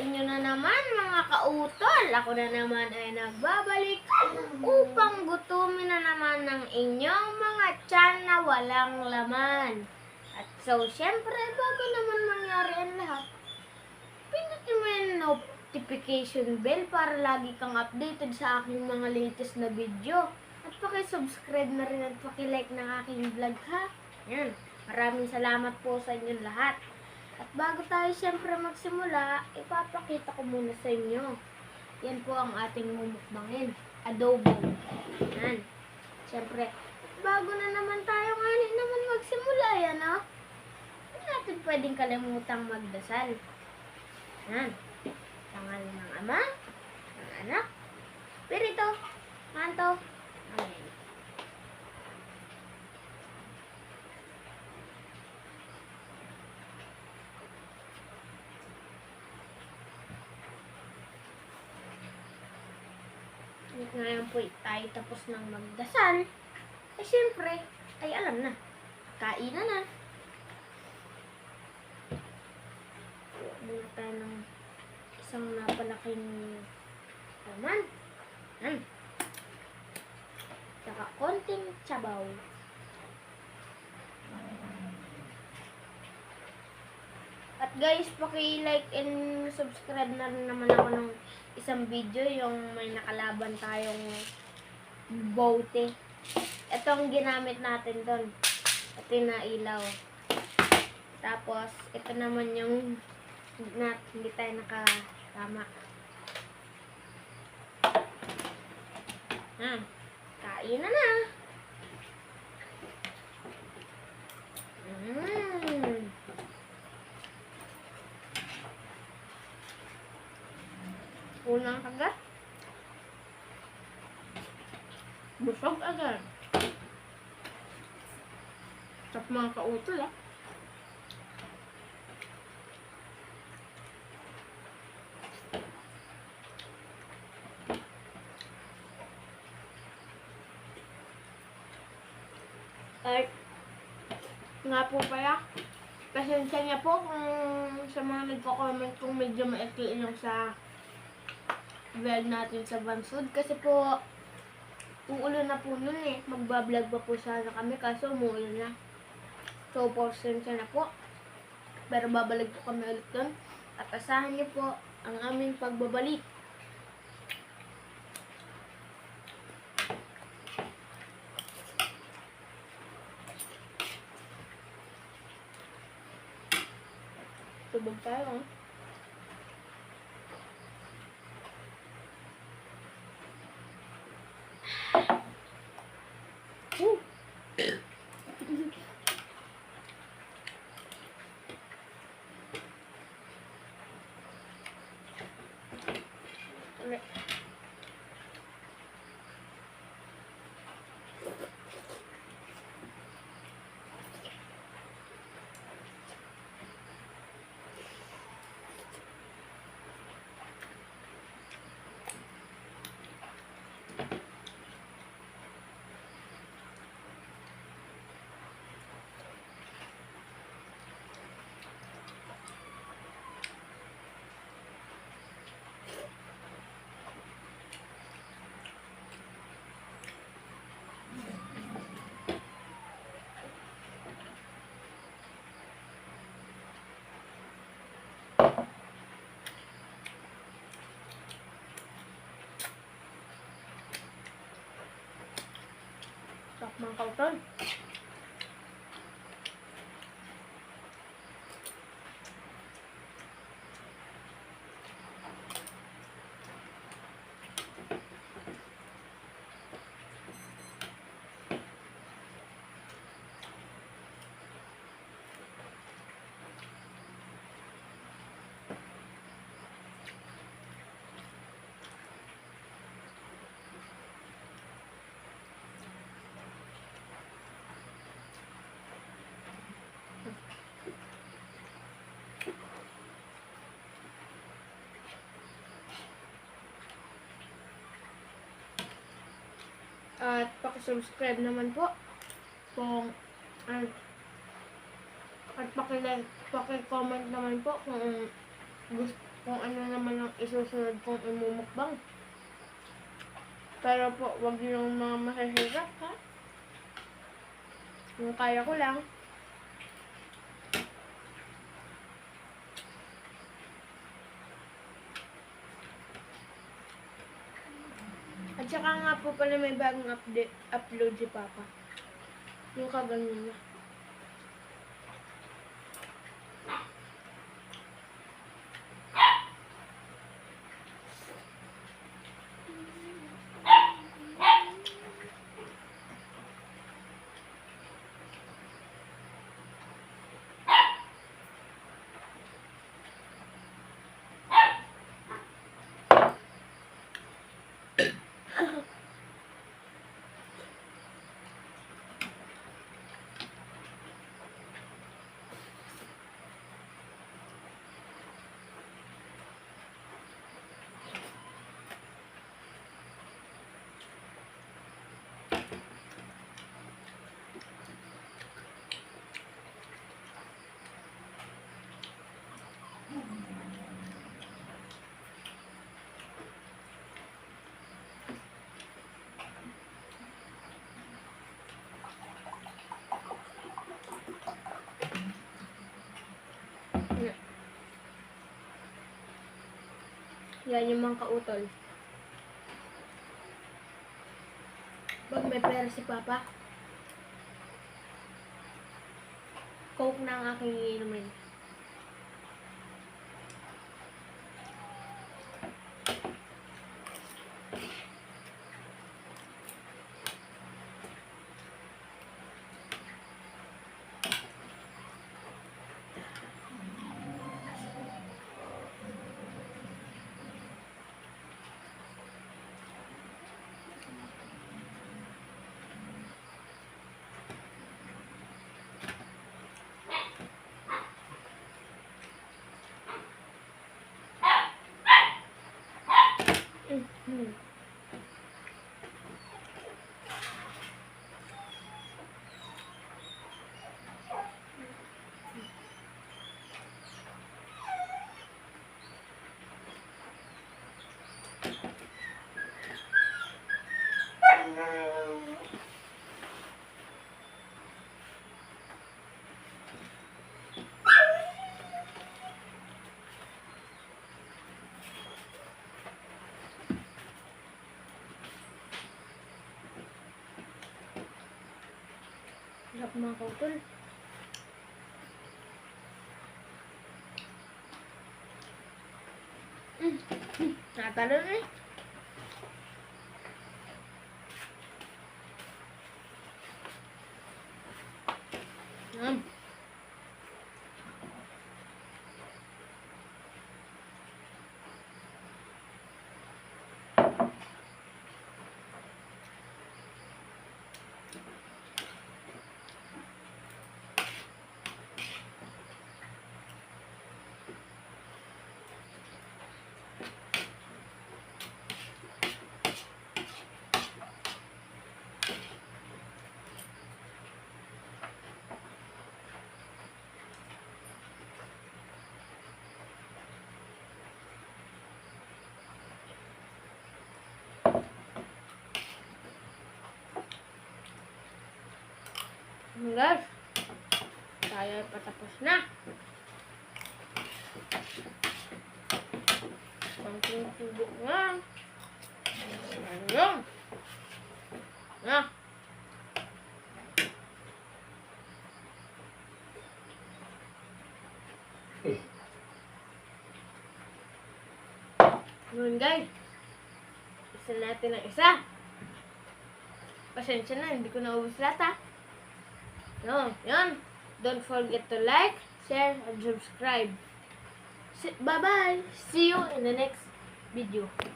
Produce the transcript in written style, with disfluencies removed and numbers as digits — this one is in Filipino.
inyo na naman mga kautol. Ako na naman ay nagbabalik upang gutumin na naman ng inyong mga tiyan na walang laman. At so, syempre, bago naman mangyari ang lahat, pindutin mo yung notification bell para lagi kang updated sa aking mga latest na video. At paki-subscribe na rin at paki-like ng aking vlog ha. Yan. Maraming salamat po sa inyong lahat. At bago tayo siyempre magsimula, ipapakita ko muna sa inyo. Yan po ang ating mumukbangin. Adobo. Yan. Siyempre, bago na naman tayo ngayon naman magsimula, yan o. Hindi natin pwedeng kalimutang magdasal. Yan. Tangal ng Ama, ng Anak, Espiritu Santo. Amen. Ngayon po tayo tapos ng magdasal. Eh syempre, ay alam na. Kainan na. Muna tayo ng isang napalaking laman. Saka konting sabaw. At guys, paki-like and subscribe na rin naman ako ng isang video, yung may nakalaban tayong bote. Ito ang ginamit natin doon. Ito yung nailaw. Tapos, ito naman yung hindi tayo nakatama. Kain na na. Unang kagat. Busog agad. Tap mga kautol ah. At nga po pala, pasensya niya po kung sa mga nagko-comment kung medyo maikli yung sa vlog natin sa Bansud. Kasi po, uulan na po nun eh. Magbablog pa po sana kami kaso umuulan na. So, pasensya na po. Pero babalik po kami ulit dun. At asahan niyo po ang aming pagbabalik. Tubog tayo ah. Sarap mga kautol. At paki-subscribe naman po kung at paki-comment naman po kung kung ano naman ang isusunod kong imumukbang. Pero po, wag yung mga masasirap, ha? Yung kaya ko lang. At saka nga po pala may bagong upload si Papa. Yung kaganyan niya. Yan yung mga kautol. Pag may pera si Papa, Coke na ang aking iinumin. Sarap mga kautol. Natalon eh. Guys, tayo ay patapos na. Konting tubo nga. Ayun. Na. Yun guys. Isa natin ang isa. Pasensya na, hindi ko naubos lahat ha. Yun. Don't forget to like, share, and subscribe. Bye-bye. See you in the next video.